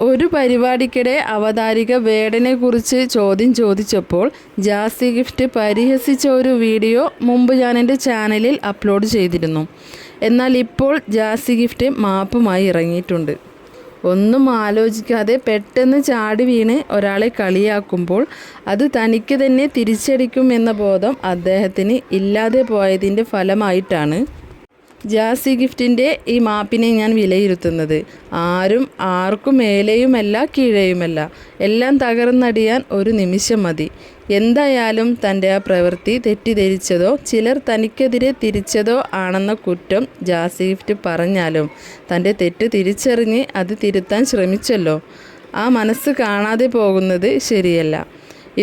ഒരു പരിപാടിക്കിടെ അവതാരിക വേടനെ കുറിച്ച് ചോദ്യം ചോദിച്ചപ്പോൾ ജാസി ഗിഫ്റ്റ് പരിഹസിച്ച ഒരു വീഡിയോ മുമ്പ് ഞാൻ എൻ്റെ ചാനലിൽ അപ്ലോഡ് ചെയ്തിരുന്നു. എന്നാൽ ഇപ്പോൾ ജാസി ഗിഫ്റ്റ് മാപ്പുമായി ഇറങ്ങിയിട്ടുണ്ട്. ഒന്നും ആലോചിക്കാതെ പെട്ടെന്ന് ചാടി വീണ് ഒരാളെ കളിയാക്കുമ്പോൾ അത് തനിക്ക് തന്നെ തിരിച്ചടിക്കും എന്ന ബോധം അദ്ദേഹത്തിന് ഇല്ലാതെ പോയതിൻ്റെ ഫലമായിട്ടാണ് ജാസി ഗിഫ്റ്റിൻ്റെ ഈ മാപ്പിനെ ഞാൻ വിലയിരുത്തുന്നത്. ആരും ആർക്കും മേലെയുമല്ല കീഴെയുമല്ല, എല്ലാം തകർന്നടിയാൻ ഒരു നിമിഷം മതി. എന്തായാലും തൻ്റെ ആ പ്രവൃത്തി തെറ്റിദ്ധരിച്ചതോ ചിലർ തനിക്കെതിരെ തിരിച്ചതോ ആണെന്ന കുറ്റം ജാസി ഗിഫ്റ്റ് പറഞ്ഞാലും തൻ്റെ തെറ്റ് തിരിച്ചറിഞ്ഞ് അത് തിരുത്താൻ ശ്രമിച്ചല്ലോ. ആ മനസ്സ് കാണാതെ പോകുന്നത് ശരിയല്ല.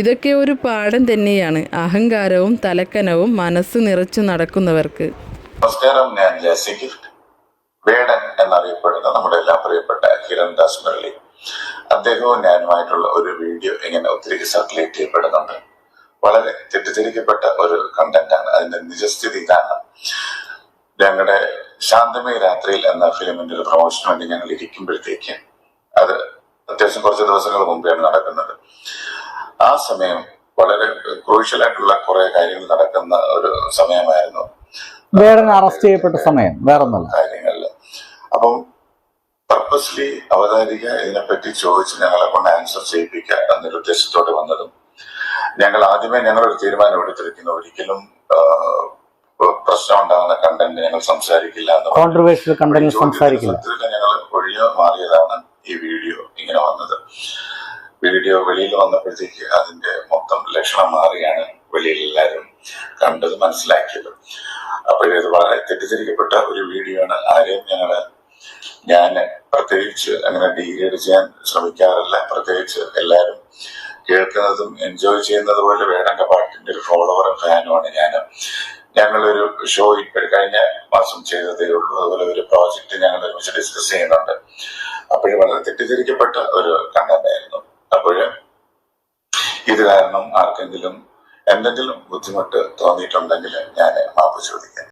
ഇതൊക്കെ ഒരു പാഠം തന്നെയാണ് അഹങ്കാരവും തലക്കനവും മനസ്സ് നിറച്ചു നടക്കുന്നവർക്ക്. നമസ്കാരം, ഞാൻ ജാസി ഗിഫ്റ്റ്. വേടൻ എന്നറിയപ്പെടുന്ന നമ്മുടെ എല്ലാം പ്രിയപ്പെട്ട ഹിരൺദാസ് മുരളി, അദ്ദേഹവും ഞാനുമായിട്ടുള്ള ഒരു വീഡിയോ ഇങ്ങനെ ഒത്തിരി സർക്കുലേറ്റ് ചെയ്യപ്പെടുന്നുണ്ട്. വളരെ തെറ്റിദ്ധരിക്കപ്പെട്ട ഒരു കണ്ടന്റാണ്. അതിന്റെ നിജസ്ഥിതി ഇതാണ്. ഞങ്ങളുടെ ശാന്തമയ രാത്രിയിൽ എന്ന ഫിലിമിന്റെ ഒരു പ്രൊമോഷന് വേണ്ടി ഞങ്ങൾ ഇരിക്കുമ്പോഴത്തേക്ക്, അത് അത്യാവശ്യം കുറച്ച് ദിവസങ്ങൾ മുമ്പെയാണ് നടക്കുന്നത്. ആ സമയം വളരെ ക്രൂഷ്യലായിട്ടുള്ള കുറെ കാര്യങ്ങൾ നടക്കുന്ന ഒരു സമയമായിരുന്നു. വേടൻ അറസ്റ്റ് ചെയ്യപ്പെട്ട സമയം വേറൊന്നുമില്ല കാര്യങ്ങളില്. അപ്പം പർപ്പസ്ലി അവതാരിക ഇതിനെപ്പറ്റി ചോദിച്ച് ഞങ്ങളെ കൊണ്ട് ആൻസർ ചെയ്യിപ്പിക്കുക എന്നൊരു ഉദ്ദേശത്തോടെ വന്നതും, ഞങ്ങൾ ആദ്യമേ ഞങ്ങളൊരു തീരുമാനം എടുത്തിരിക്കുന്നു, ഒരിക്കലും പ്രശ്നം ഉണ്ടാകുന്ന കണ്ടന്റ് ഞങ്ങൾ സംസാരിക്കില്ല എന്ന്. കോൺട്രവേഴ്ഷ്യൽ കണ്ടന്റ് സംസാരിക്കില്ല. ഞങ്ങൾ ഒഴിഞ്ഞു മാറിയതാണ് ഈ വീഡിയോ ഇങ്ങനെ വന്നത്. വീഡിയോ വെളിയിൽ വന്നപ്പോഴത്തേക്ക് അതിന്റെ മൊത്തം ലക്ഷണം മാറിയാണ് വെളിയിൽ എല്ലാവരും കണ്ടത്, മനസ്സിലാക്കിയത്. അപ്പോഴത് വളരെ തെറ്റിദ്ധരിക്കപ്പെട്ട ഒരു വീഡിയോ ആണ്. ആരെയും ഞാൻ പ്രത്യേകിച്ച് അങ്ങനെ ഡീഗ്രേഡ് ചെയ്യാൻ ശ്രമിക്കാറില്ല. പ്രത്യേകിച്ച് എല്ലാവരും കേൾക്കുന്നതും എൻജോയ് ചെയ്യുന്നത് പോലെ വേടന്റെ പാട്ടിന്റെ ഒരു ഫോളോവറും ഫാനുമാണ് ഞാൻ. ഞങ്ങളൊരു ഷോ ഇപ്പോൾ കഴിഞ്ഞ മാസം ചെയ്തതേ ഉള്ളൂ. അതുപോലെ ഒരു പ്രോജക്റ്റ് ഞങ്ങൾ ഒരുമിച്ച് ഡിസ്കസ് ചെയ്യുന്നുണ്ട്. അപ്പോഴും വളരെ തെറ്റിദ്ധരിക്കപ്പെട്ട ഒരു കണ്ടന്റ് ആയിരുന്നു. അപ്പോഴ് ഇത് കാരണം ആർക്കെങ്കിലും എന്തെങ്കിലും ബുദ്ധിമുട്ട് തോന്നിയിട്ടുണ്ടെങ്കിൽ ഞാൻ മാപ്പ് ചോദിക്കാം.